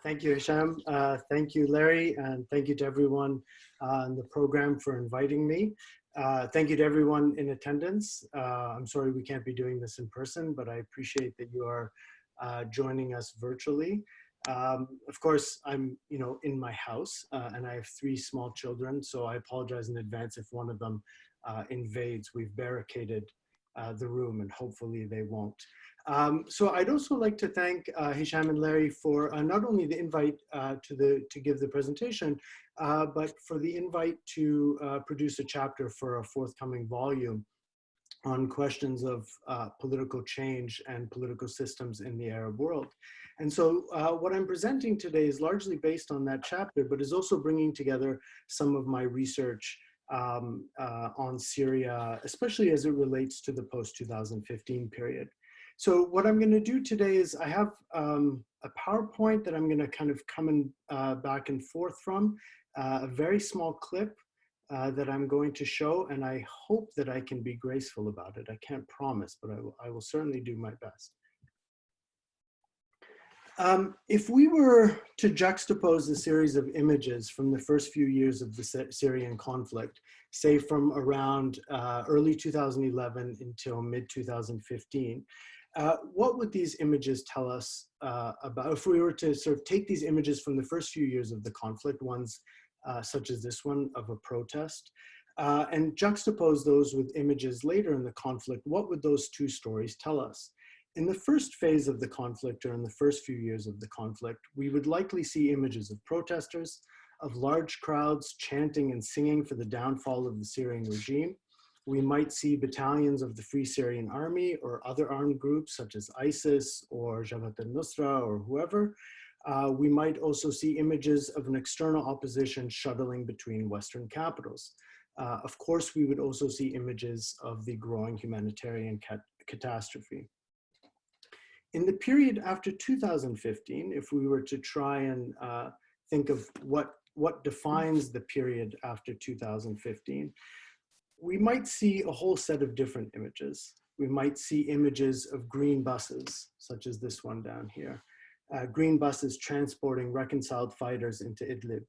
Thank you, Hisham. Thank you, Larry, and thank you to everyone on the program for inviting me. Thank you to everyone in attendance. I'm sorry we can't be doing this in person, but I appreciate that you are joining us virtually. Of course, I'm in my house and I have 3 small children, so I apologize in advance if one of them invades. We've barricaded the room and hopefully they won't. So I'd also like to thank Hisham and Larry for not only the invite to give the presentation, but for the invite to produce a chapter for a forthcoming volume on questions of political change and political systems in the Arab world. And so what I'm presenting today is largely based on that chapter, but is also bringing together some of my research on Syria, especially as it relates to the post-2015 period. So what I'm going to do today is I have a PowerPoint that I'm going to kind of come back and forth from, a very small clip that I'm going to show, and I hope that I can be graceful about it. I can't promise, but I will certainly do my best. If we were to juxtapose a series of images from the first few years of the Syrian conflict, say from around early 2011 until mid-2015, what would these images tell us about, if we were to sort of take these images from the first few years of the conflict, ones such as this one of a protest, and juxtapose those with images later in the conflict, what would those 2 stories tell us? In the first phase of the conflict, or in the first few years of the conflict, we would likely see images of protesters, of large crowds chanting and singing for the downfall of the Syrian regime. We might see battalions of the Free Syrian Army or other armed groups such as ISIS or Jabhat al-Nusra or whoever. We might also see images of an external opposition shuttling between Western capitals. Of course, we would also see images of the growing humanitarian catastrophe. In the period after 2015, if we were to try and think of what defines the period after 2015, we might see a whole set of different images. We might see images of green buses, such as this one down here. Green buses transporting reconciled fighters into Idlib,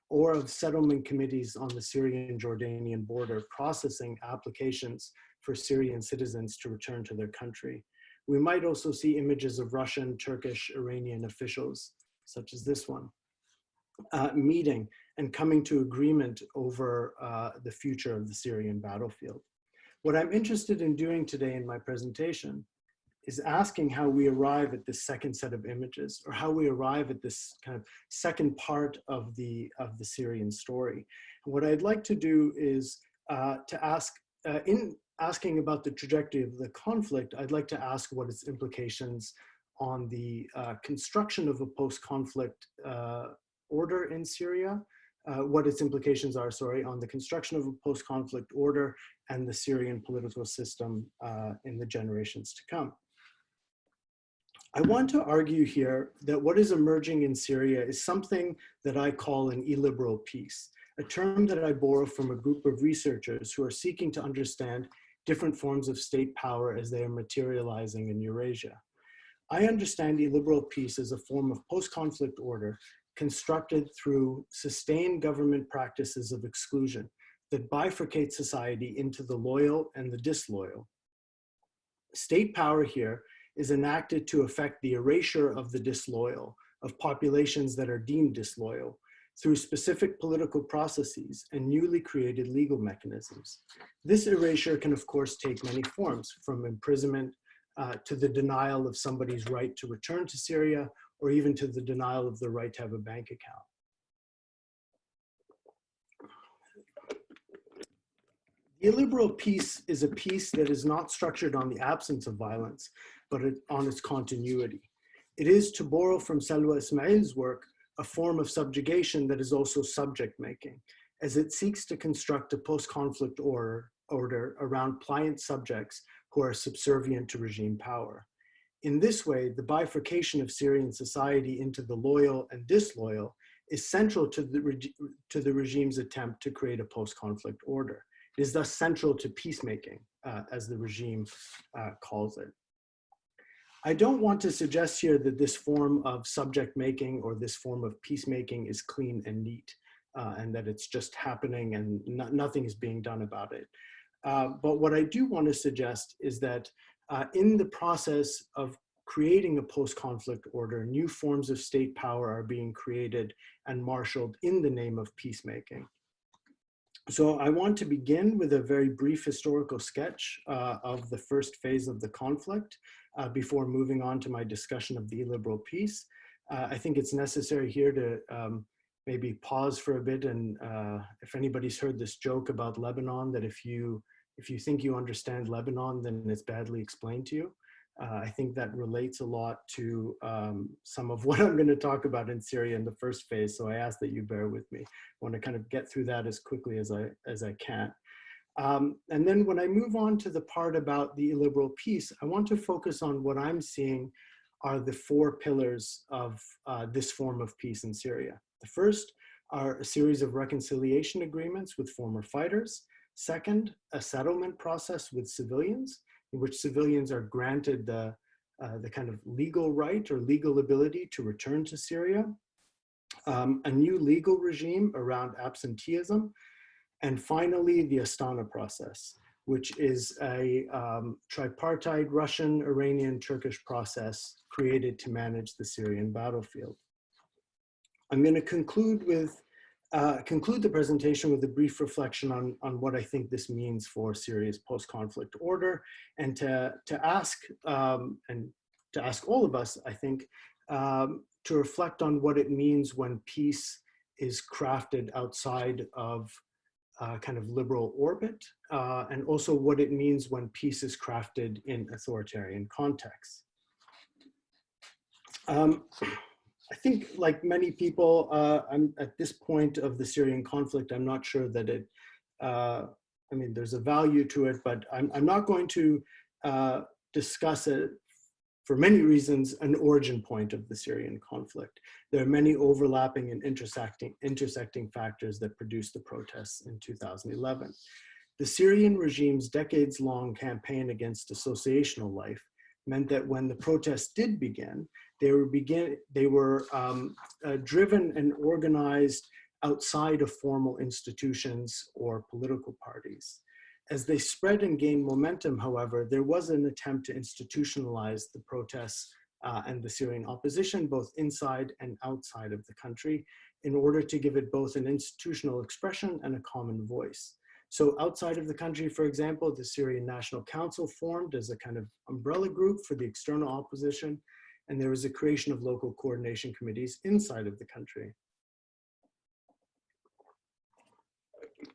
or of settlement committees on the Syrian-Jordanian border processing applications for Syrian citizens to return to their country. We might also see images of Russian, Turkish, Iranian officials, such as this one, meeting and coming to agreement over the future of the Syrian battlefield. What I'm interested in doing today in my presentation is asking how we arrive at this second set of images, or how we arrive at this kind of second part of the Syrian story. And what I'd like to do is to ask, in asking about the trajectory of the conflict, I'd like to ask what its implications on the construction of a post-conflict order in Syria, what its implications are, sorry, on the construction of a post-conflict order and the Syrian political system in the generations to come. I want to argue here that what is emerging in Syria is something that I call an illiberal peace, a term that I borrow from a group of researchers who are seeking to understand different forms of state power as they are materializing in Eurasia. I understand illiberal peace as a form of post-conflict order constructed through sustained government practices of exclusion that bifurcate society into the loyal and the disloyal. State power here is enacted to effect the erasure of the disloyal, of populations that are deemed disloyal, through specific political processes and newly created legal mechanisms. This erasure can, of course, take many forms, from imprisonment to the denial of somebody's right to return to Syria, or even to the denial of the right to have a bank account. The illiberal peace is a peace that is not structured on the absence of violence, but on its continuity. It is, to borrow from Salwa Ismail's work, a form of subjugation that is also subject-making, as it seeks to construct a post-conflict order around pliant subjects who are subservient to regime power. In this way, the bifurcation of Syrian society into the loyal and disloyal is central to the regime's attempt to create a post-conflict order. It is thus central to peacemaking, as the regime calls it. I don't want to suggest here that this form of subject making or this form of peacemaking is clean and neat, and that it's just happening and nothing is being done about it. But what I do want to suggest is that in the process of creating a post-conflict order, new forms of state power are being created and marshaled in the name of peacemaking. So I want to begin with a very brief historical sketch of the first phase of the conflict before moving on to my discussion of the illiberal peace. I think it's necessary here to maybe pause for a bit, and if anybody's heard this joke about Lebanon, that if you think you understand Lebanon, then it's badly explained to you. I think that relates a lot to some of what I'm going to talk about in Syria in the first phase, so I ask that you bear with me. I want to kind of get through that as quickly as I can. And then when I move on to the part about the illiberal peace, I want to focus on what I'm seeing are the four pillars of this form of peace in Syria. The first are a series of reconciliation agreements with former fighters. Second, a settlement process with civilians, in which civilians are granted the kind of legal right or legal ability to return to Syria. A new legal regime around absenteeism. And finally, the Astana Process, which is a tripartite Russian, Iranian, Turkish process created to manage the Syrian battlefield. I'm going to conclude the presentation with a brief reflection on what I think this means for Syria's post-conflict order, and to ask all of us, I think, to reflect on what it means when peace is crafted outside of kind of liberal orbit, and also what it means when peace is crafted in authoritarian contexts. I think, like many people, I'm at this point of the Syrian conflict, I'm not sure that it, I mean, there's a value to it, but I'm not going to discuss it, for many reasons, an origin point of the Syrian conflict. There are many overlapping and intersecting factors that produced the protests in 2011. The Syrian regime's decades-long campaign against associational life meant that when the protests did begin, they were driven and organized outside of formal institutions or political parties. As they spread and gained momentum, however, there was an attempt to institutionalize the protests and the Syrian opposition, both inside and outside of the country, in order to give it both an institutional expression and a common voice. So outside of the country, for example, the Syrian National Council formed as a kind of umbrella group for the external opposition, and there was a creation of local coordination committees inside of the country.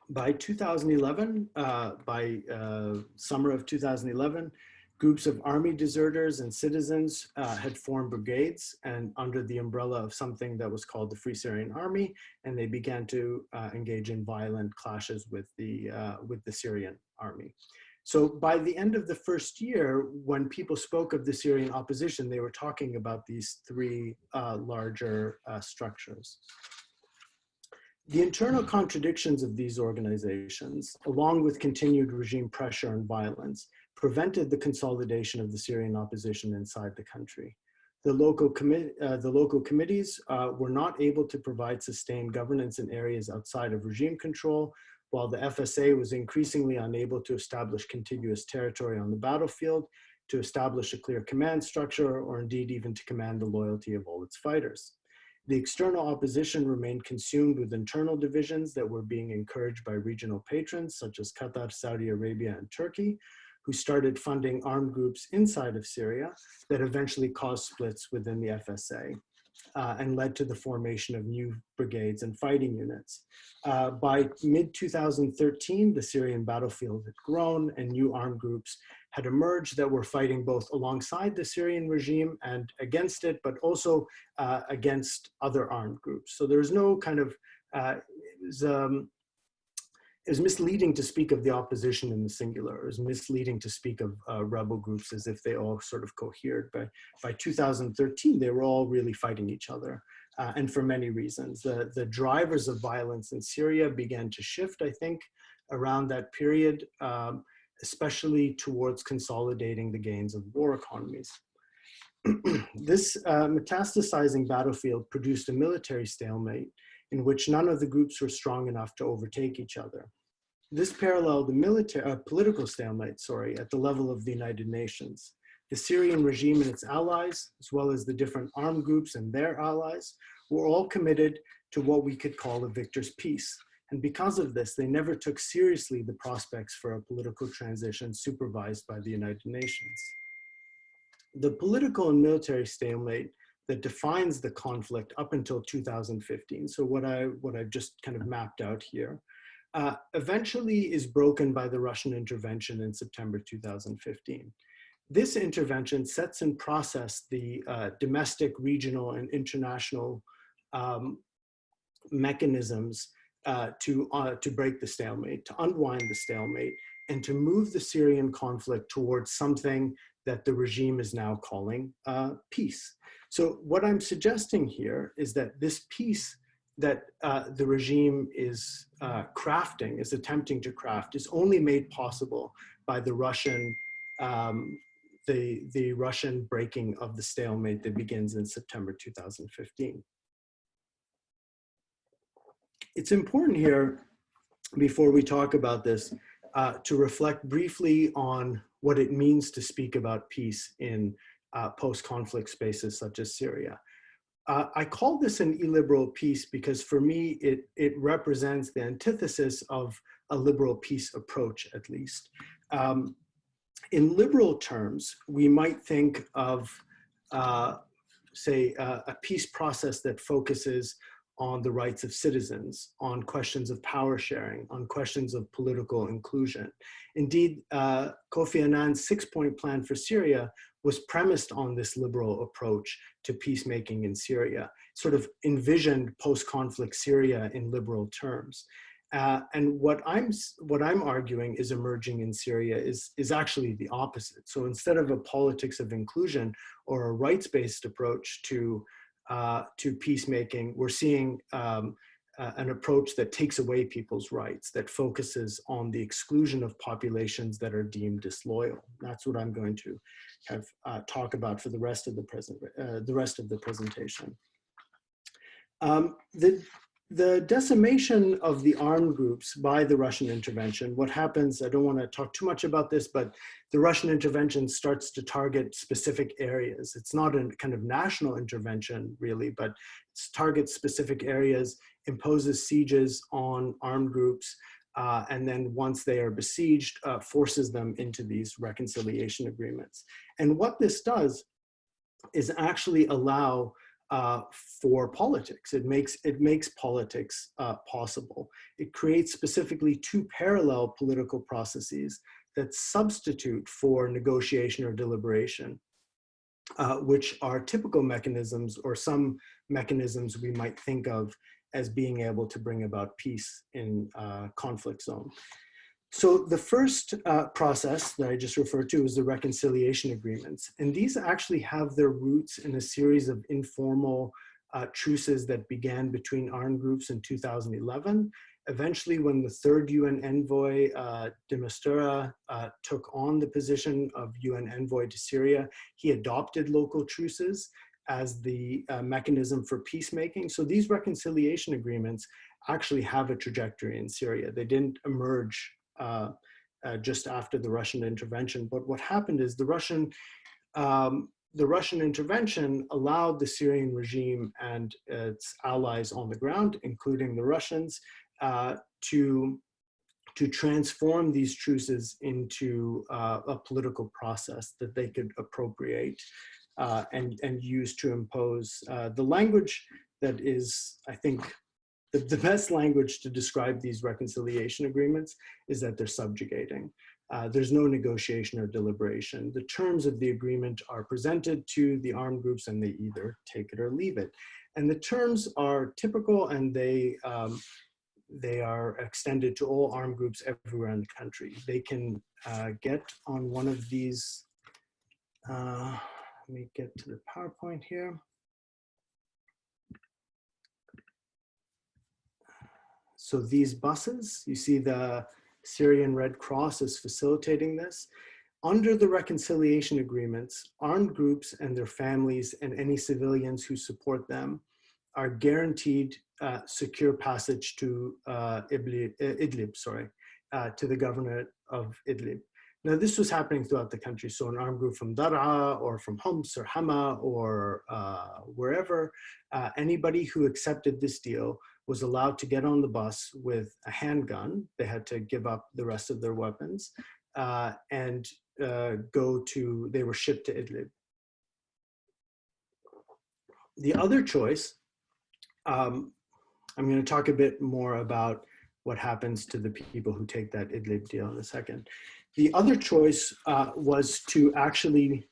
By 2011, summer of 2011, groups of army deserters and citizens had formed brigades and under the umbrella of something that was called the Free Syrian Army, and they began to engage in violent clashes with the Syrian army. So by the end of the first year, when people spoke of the Syrian opposition, they were talking about these three larger structures. The internal contradictions of these organizations, along with continued regime pressure and violence, prevented the consolidation of the Syrian opposition inside the country. The local committees were not able to provide sustained governance in areas outside of regime control, while the FSA was increasingly unable to establish contiguous territory on the battlefield, to establish a clear command structure, or indeed even to command the loyalty of all its fighters. The external opposition remained consumed with internal divisions that were being encouraged by regional patrons such as Qatar, Saudi Arabia, and Turkey, who started funding armed groups inside of Syria that eventually caused splits within the FSA and led to the formation of new brigades and fighting units. By mid-2013, the Syrian battlefield had grown and new armed groups had emerged that were fighting both alongside the Syrian regime and against it, but also against other armed groups. So there's no kind of, it was misleading to speak of the opposition in the singular. It was misleading to speak of rebel groups as if they all sort of cohered. But by 2013, they were all really fighting each other, and for many reasons. The drivers of violence in Syria began to shift, I think, around that period, especially towards consolidating the gains of war economies. This metastasizing battlefield produced a military stalemate in which none of the groups were strong enough to overtake each other. This paralleled the political stalemate, at the level of the United Nations. The Syrian regime and its allies, as well as the different armed groups and their allies, were all committed to what we could call a victor's peace. And because of this, they never took seriously the prospects for a political transition supervised by the United Nations. The political and military stalemate that defines the conflict up until 2015, so what I've just kind of mapped out here, eventually is broken by the Russian intervention in September 2015. This intervention sets in process the domestic, regional, and international mechanisms to break the stalemate, to unwind the stalemate, and to move the Syrian conflict towards something that the regime is now calling peace. So what I'm suggesting here is that this peace that the regime is crafting, is attempting to craft, is only made possible by the Russian the Russian breaking of the stalemate that begins in September 2015. It's important here, before we talk about this, to reflect briefly on what it means to speak about peace in post-conflict spaces such as Syria. I call this an illiberal peace because for me, it represents the antithesis of a liberal peace approach, at least. In liberal terms, we might think of, say, a peace process that focuses on the rights of citizens, on questions of power sharing, on questions of political inclusion. Indeed, Kofi Annan's 6-point plan for Syria was premised on this liberal approach to peacemaking in Syria, sort of envisioned post-conflict Syria in liberal terms. And what I'm arguing is emerging in Syria is actually the opposite. So instead of a politics of inclusion or a rights-based approach to peacemaking, we're seeing an approach that takes away people's rights, that focuses on the exclusion of populations that are deemed disloyal. That's what I'm going to kind of talk about for the rest of the presentation. The decimation of the armed groups by the Russian intervention, what happens, I don't want to talk too much about this, but the Russian intervention starts to target specific areas. It's not a kind of national intervention really, but it targets specific areas, imposes sieges on armed groups, and then once they are besieged, forces them into these reconciliation agreements. And what this does is actually allow for politics. It makes politics possible. It creates specifically two parallel political processes that substitute for negotiation or deliberation, which are typical mechanisms or some mechanisms we might think of as being able to bring about peace in conflict zone. So the first process that I just referred to is the reconciliation agreements. And these actually have their roots in a series of informal truces that began between armed groups in 2011. Eventually, when the third UN envoy, de Mistura, took on the position of UN envoy to Syria, he adopted local truces as the mechanism for peacemaking. So these reconciliation agreements actually have a trajectory in Syria. They didn't emerge just after the Russian intervention. But what happened is the Russian intervention allowed the Syrian regime and its allies on the ground, including the Russians, to transform these truces into a political process that they could appropriate and use to impose the language that is, I think, the best language to describe these reconciliation agreements is that they're subjugating. There's no negotiation or deliberation. The terms of the agreement are presented to the armed groups and they either take it or leave it. And the terms are typical and they are extended to all armed groups everywhere in the country. They can get on one of these, let me get to the PowerPoint here. So these buses, you see the Syrian Red Cross is facilitating this. Under the reconciliation agreements, armed groups and their families and any civilians who support them are guaranteed secure passage to Idlib, to the governorate of Idlib. Now, this was happening throughout the country. So an armed group from Dar'a or from Homs or Hama or wherever, anybody who accepted this deal was allowed to get on the bus with a handgun. They had to give up the rest of their weapons and they were shipped to Idlib. The other choice, I'm going to talk a bit more about what happens to the people who take that Idlib deal in a second. The other choice was to actually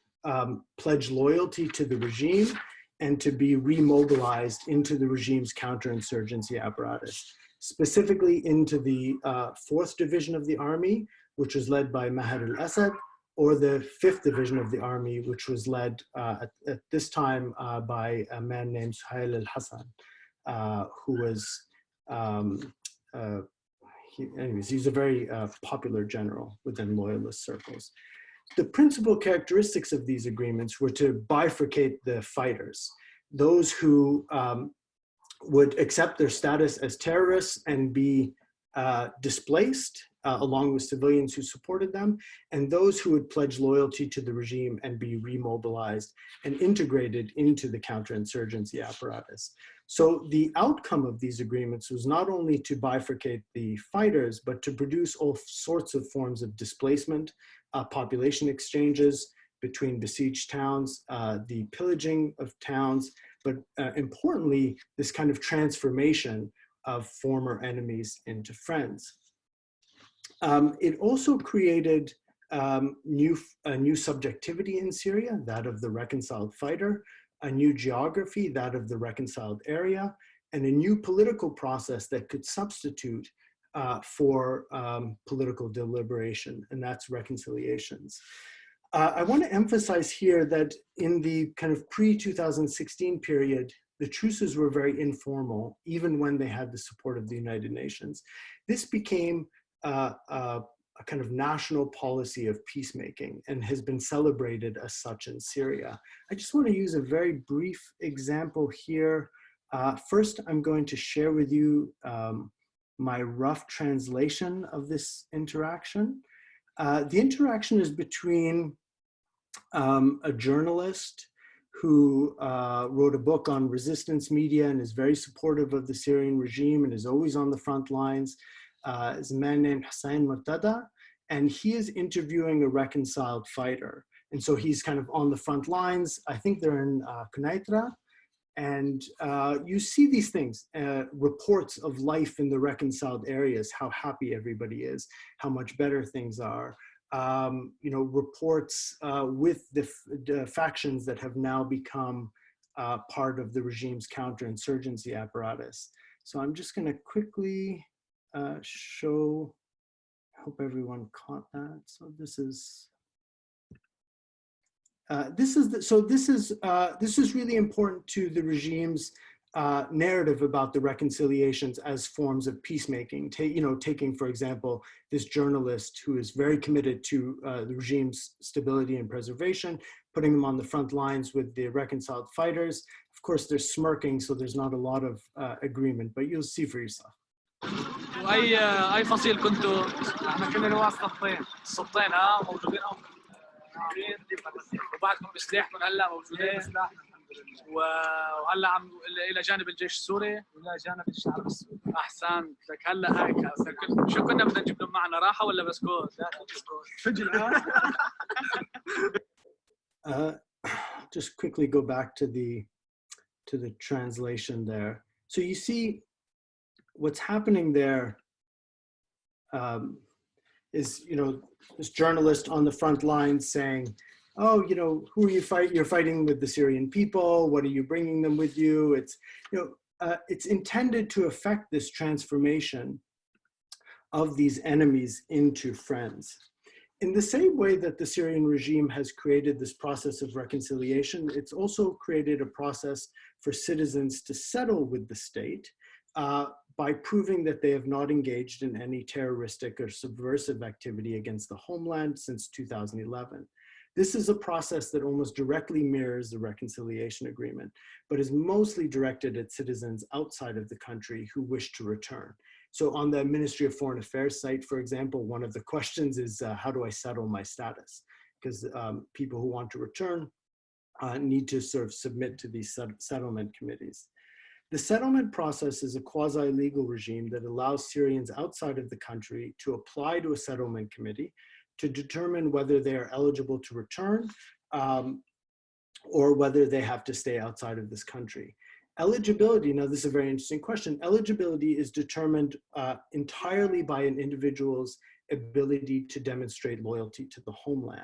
pledge loyalty to the regime and to be remobilized into the regime's counterinsurgency apparatus, specifically into the 4th Division of the Army, which was led by Maher al-Assad, or the 5th Division of the Army, which was led at this time by a man named Suhail al-Hassan, who was, he's a very popular general within loyalist circles. The principal characteristics of these agreements were to bifurcate the fighters, those who would accept their status as terrorists and be displaced along with civilians who supported them, and those who would pledge loyalty to the regime and be remobilized and integrated into the counterinsurgency apparatus. So the outcome of these agreements was not only to bifurcate the fighters, but to produce all sorts of forms of displacement, population exchanges between besieged towns, the pillaging of towns, but importantly, this kind of transformation of former enemies into friends. It also created a new subjectivity in Syria, that of the reconciled fighter, a new geography, that of the reconciled area, and a new political process that could substitute for political deliberation, and that's reconciliations. I want to emphasize here that in the kind of pre-2016 period, the truces were very informal, even when they had the support of the United Nations. This became a kind of national policy of peacemaking and has been celebrated as such in Syria. I just want to use a very brief example here. First, I'm going to share with you my rough translation of this interaction. The interaction is between a journalist who wrote a book on resistance media and is very supportive of the Syrian regime and is always on the front lines. Is a man named Hussein Murtada, and he is interviewing a reconciled fighter. And so he's kind of on the front lines. I think they're in Quneitra. And you see these things, reports of life in the reconciled areas, how happy everybody is, how much better things are. You know, reports with the factions that have now become part of the regime's counterinsurgency apparatus. So I'm just going to quickly show, I hope everyone caught that. So this is really important to the regime's narrative about the reconciliations as forms of peacemaking. Taking, for example, this journalist who is very committed to the regime's stability and preservation, putting them on the front lines with the reconciled fighters. Of course, they're smirking, so there's not a lot of agreement, but you'll see for yourself. واي فصيل كنتوا؟ احنا كنا نواقف الصفين موجودين وبعدكم بسلاحكم هلا موجودين وهلا عم الى جانب الجيش السوري والى جانب الشعب السوري. احسن لك هلا هيك شو كنا بدنا نجيب لهم معنا راحه ولا بسكوت؟ لا بسكوت. سجل Just quickly go back to the translation there. So you see what's happening there is, this journalist on the front line saying, oh, who are you fighting? You're fighting with the Syrian people. What are you bringing them with you? It's, it's intended to affect this transformation of these enemies into friends. In the same way that the Syrian regime has created this process of reconciliation, it's also created a process for citizens to settle with the state, by proving that they have not engaged in any terroristic or subversive activity against the homeland since 2011. This is a process that almost directly mirrors the reconciliation agreement, but is mostly directed at citizens outside of the country who wish to return. So on the Ministry of Foreign Affairs site, for example, one of the questions is, how do I settle my status? Because people who want to return need to sort of submit to these settlement committees. The settlement process is a quasi-legal regime that allows Syrians outside of the country to apply to a settlement committee to determine whether they are eligible to return or whether they have to stay outside of this country. Eligibility, now this is a very interesting question. Eligibility is determined entirely by an individual's ability to demonstrate loyalty to the homeland.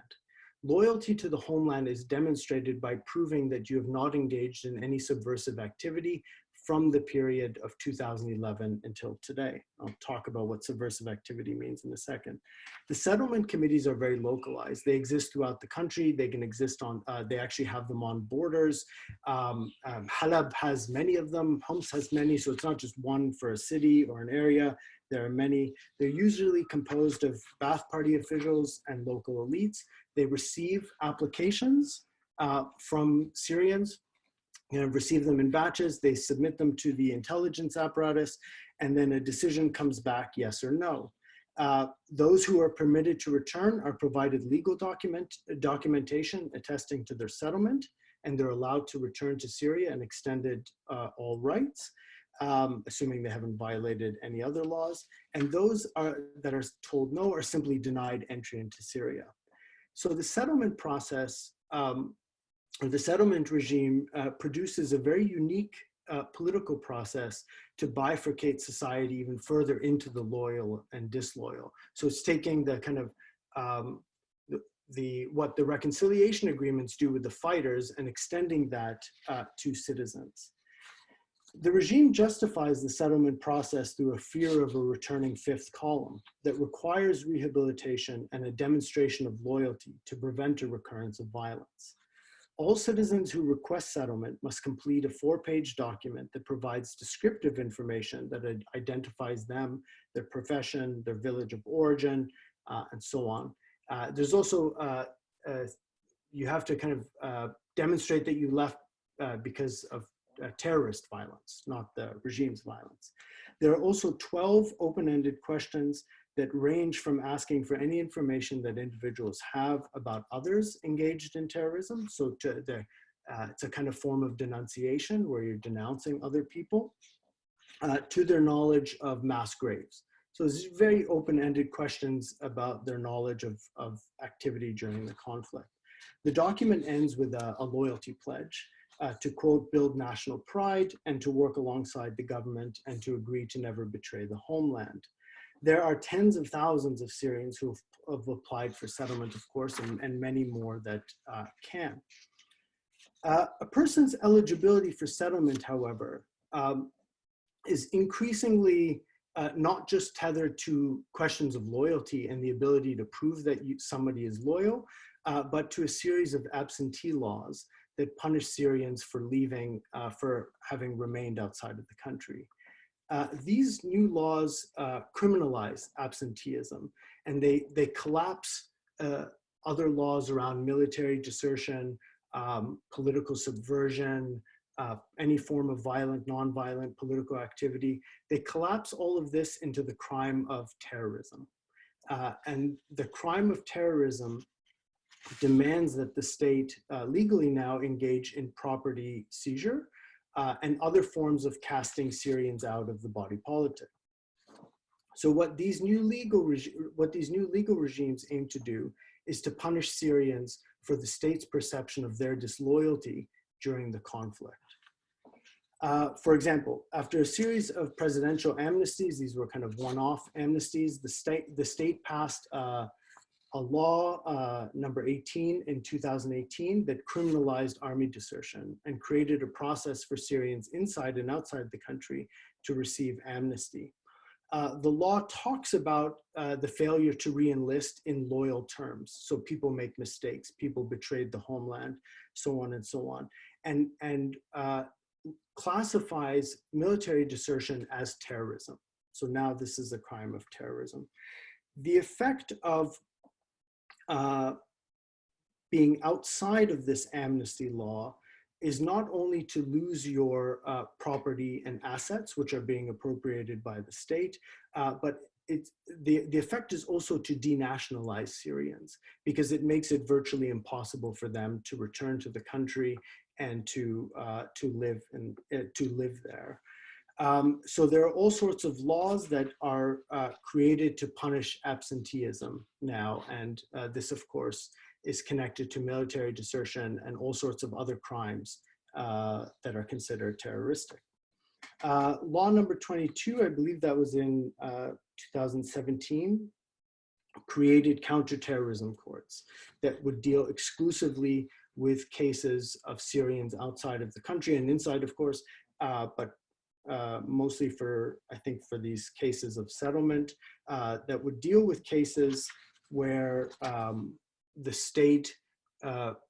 Loyalty to the homeland is demonstrated by proving that you have not engaged in any subversive activity from the period of 2011 until today. I'll talk about what subversive activity means in a second. The settlement committees are very localized. They exist throughout the country. They can exist on, they actually have them on borders. Halab has many of them, Homs has many, so it's not just one for a city or an area. There are many. They're usually composed of Ba'ath Party officials and local elites. They receive applications from Syrians, receive them in batches, they submit them to the intelligence apparatus, and then a decision comes back, yes or no. Those who are permitted to return are provided legal documentation attesting to their settlement, and they're allowed to return to Syria and extended all rights, assuming they haven't violated any other laws. And those that are told no are simply denied entry into Syria. So the settlement process, the settlement regime produces a very unique political process to bifurcate society even further into the loyal and disloyal. So it's taking the kind of what the reconciliation agreements do with the fighters and extending that to citizens. The regime justifies the settlement process through a fear of a returning fifth column that requires rehabilitation and a demonstration of loyalty to prevent a recurrence of violence. All citizens who request settlement must complete a 4-page document that provides descriptive information that identifies them, their profession, their village of origin, and so on. There's also, you have to kind of demonstrate that you left because of terrorist violence, not the regime's violence. There are also 12 open-ended questions that range from asking for any information that individuals have about others engaged in terrorism. So it's a kind of form of denunciation where you're denouncing other people, to their knowledge of mass graves. So it's very open-ended questions about their knowledge of activity during the conflict. The document ends with a loyalty pledge to, quote, build national pride and to work alongside the government and to agree to never betray the homeland. There are tens of thousands of Syrians who have applied for settlement, of course, and many more that can. A person's eligibility for settlement, however, is increasingly not just tethered to questions of loyalty and the ability to prove that somebody is loyal, but to a series of absentee laws that punish Syrians for leaving, for having remained outside of the country. These new laws criminalize absenteeism, and they collapse other laws around military desertion, political subversion, any form of violent, non-violent political activity. They collapse all of this into the crime of terrorism. And the crime of terrorism demands that the state legally now engage in property seizure and other forms of casting Syrians out of the body politic. So what these new legal regimes aim to do is to punish Syrians for the state's perception of their disloyalty during the conflict. For example, after a series of presidential amnesties, these were kind of one-off amnesties, the state passed a law, number 18 in 2018, that criminalized army desertion and created a process for Syrians inside and outside the country to receive amnesty. The law talks about the failure to re-enlist in loyal terms. So people make mistakes, people betrayed the homeland, so on and so on. And classifies military desertion as terrorism. So now this is a crime of terrorism. The effect of being outside of this amnesty law is not only to lose your property and assets, which are being appropriated by the state, but the effect is also to denationalize Syrians, because it makes it virtually impossible for them to return to the country and to live there. So there are all sorts of laws that are created to punish absenteeism now, and this, of course, is connected to military desertion and all sorts of other crimes that are considered terroristic. Law number 22, I believe that was in 2017, created counter-terrorism courts that would deal exclusively with cases of Syrians outside of the country and inside, of course, but mostly for, I think, for these cases of settlement that would deal with cases where the state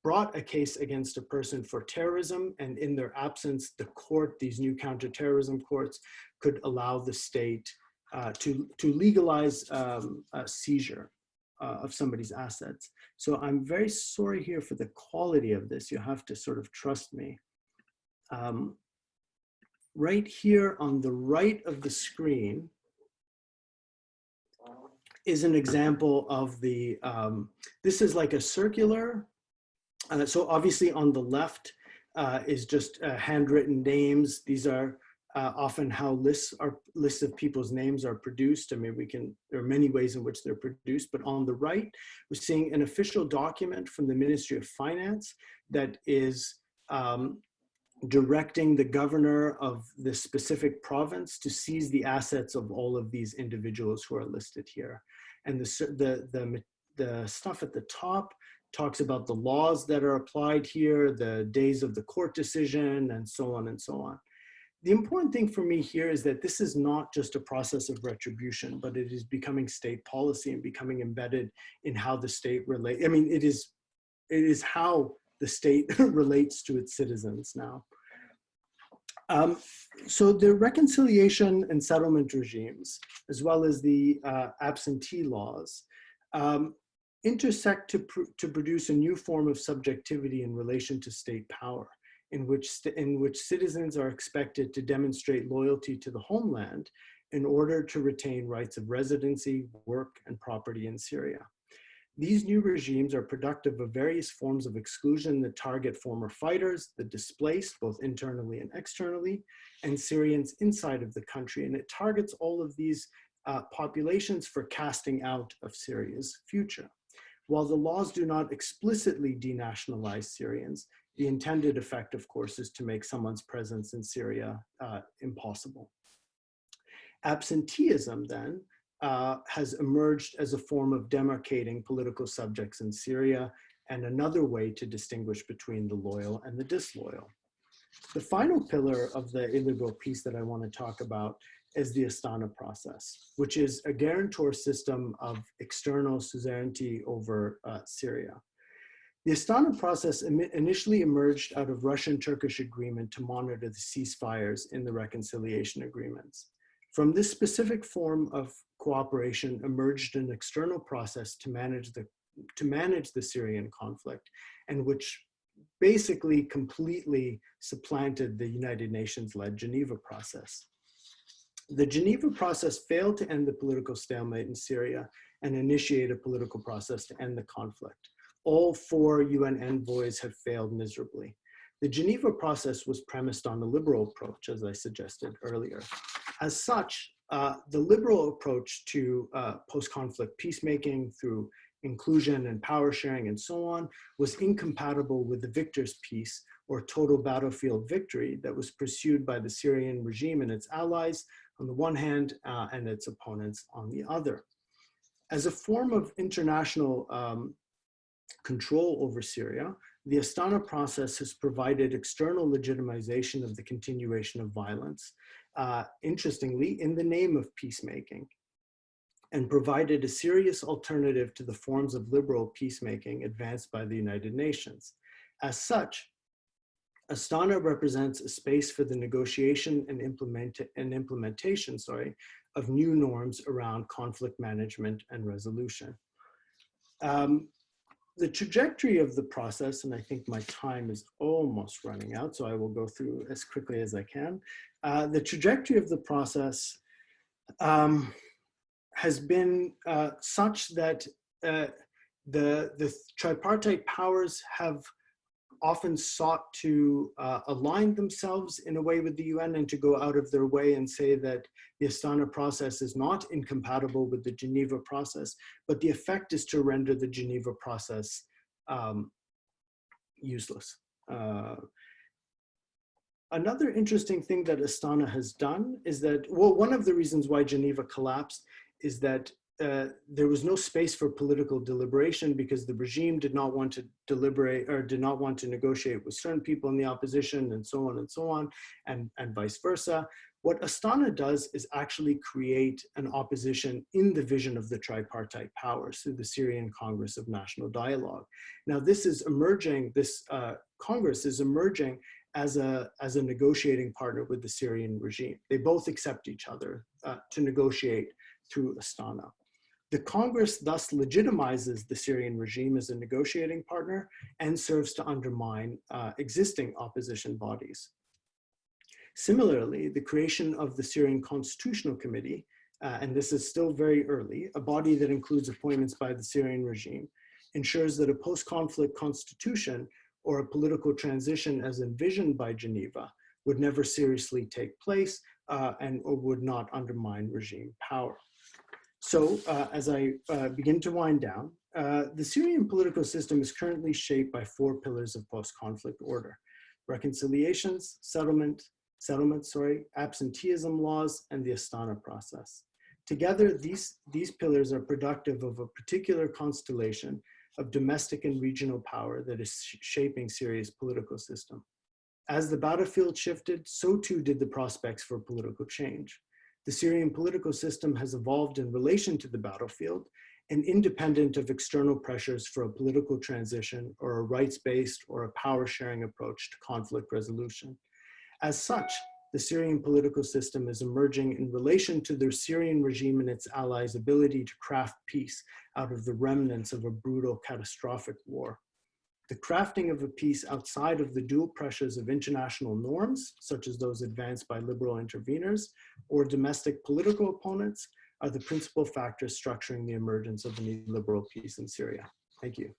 brought a case against a person for terrorism, and in their absence, the court, these new counterterrorism courts, could allow the state to legalize a seizure of somebody's assets. So I'm very sorry here for the quality of this. You have to sort of trust me. Right here on the right of the screen is an example of the, this is like a circular. So obviously on the left is just handwritten names. These are often how lists of people's names are produced. I mean, there are many ways in which they're produced, but on the right, we're seeing an official document from the Ministry of Finance that is directing the governor of the specific province to seize the assets of all of these individuals who are listed here. And the stuff at the top talks about the laws that are applied here, the days of the court decision, and so on and so on. The important thing for me here is that this is not just a process of retribution, but it is becoming state policy and becoming embedded in how the state relates. I mean, it is how the state relates to its citizens now. So the reconciliation and settlement regimes, as well as the absentee laws, intersect to produce a new form of subjectivity in relation to state power, in which citizens are expected to demonstrate loyalty to the homeland in order to retain rights of residency, work, and property in Syria. These new regimes are productive of various forms of exclusion that target former fighters, the displaced, both internally and externally, and Syrians inside of the country. And it targets all of these populations for casting out of Syria's future. While the laws do not explicitly denationalize Syrians, the intended effect, of course, is to make someone's presence in Syria impossible. Absenteeism, then, has emerged as a form of demarcating political subjects in Syria and another way to distinguish between the loyal and the disloyal. The final pillar of the illiberal piece that I want to talk about is the Astana Process, which is a guarantor system of external suzerainty over Syria. The Astana Process initially emerged out of Russian-Turkish agreement to monitor the ceasefires in the reconciliation agreements. From this specific form of cooperation emerged an external process to manage the Syrian conflict, and which basically completely supplanted the United Nations-led Geneva process. The Geneva process failed to end the political stalemate in Syria and initiate a political process to end the conflict. All 4 UN envoys have failed miserably. The Geneva process was premised on a liberal approach, as I suggested earlier. As such, the liberal approach to post-conflict peacemaking through inclusion and power sharing and so on was incompatible with the victor's peace, or total battlefield victory, that was pursued by the Syrian regime and its allies on the one hand and its opponents on the other. As a form of international control over Syria, the Astana Process has provided external legitimization of the continuation of violence, interestingly, in the name of peacemaking, and provided a serious alternative to the forms of liberal peacemaking advanced by the United Nations. As such, Astana represents a space for the negotiation and implementation, of new norms around conflict management and resolution. The trajectory of the process, and I think my time is almost running out, so I will go through as quickly as I can. The trajectory of the process has been such that the tripartite powers have often sought to align themselves in a way with the UN and to go out of their way and say that the Astana process is not incompatible with the Geneva process, but the effect is to render the Geneva process useless. Another interesting thing that Astana has done is that, well, one of the reasons why Geneva collapsed is that there was no space for political deliberation because the regime did not want to deliberate or did not want to negotiate with certain people in the opposition and so on, and vice versa. What Astana does is actually create an opposition in the vision of the tripartite powers through the Syrian Congress of National Dialogue. Now this is emerging, this Congress is emerging as a negotiating partner with the Syrian regime. They both accept each other to negotiate through Astana. The Congress thus legitimizes the Syrian regime as a negotiating partner and serves to undermine existing opposition bodies. Similarly, the creation of the Syrian Constitutional Committee, and this is still very early, a body that includes appointments by the Syrian regime, ensures that a post-conflict constitution or a political transition as envisioned by Geneva would never seriously take place or would not undermine regime power. So as I begin to wind down, the Syrian political system is currently shaped by 4 pillars of post-conflict order: reconciliations, settlements, absenteeism laws, and the Astana process. Together, these pillars are productive of a particular constellation of domestic and regional power that is shaping Syria's political system. As the battlefield shifted, so too did the prospects for political change. The Syrian political system has evolved in relation to the battlefield and independent of external pressures for a political transition or a rights-based or a power-sharing approach to conflict resolution. As such, the Syrian political system is emerging in relation to the Syrian regime and its allies' ability to craft peace out of the remnants of a brutal, catastrophic war. The crafting of a peace outside of the dual pressures of international norms, such as those advanced by liberal interveners or domestic political opponents, are the principal factors structuring the emergence of an illiberal peace in Syria. Thank you.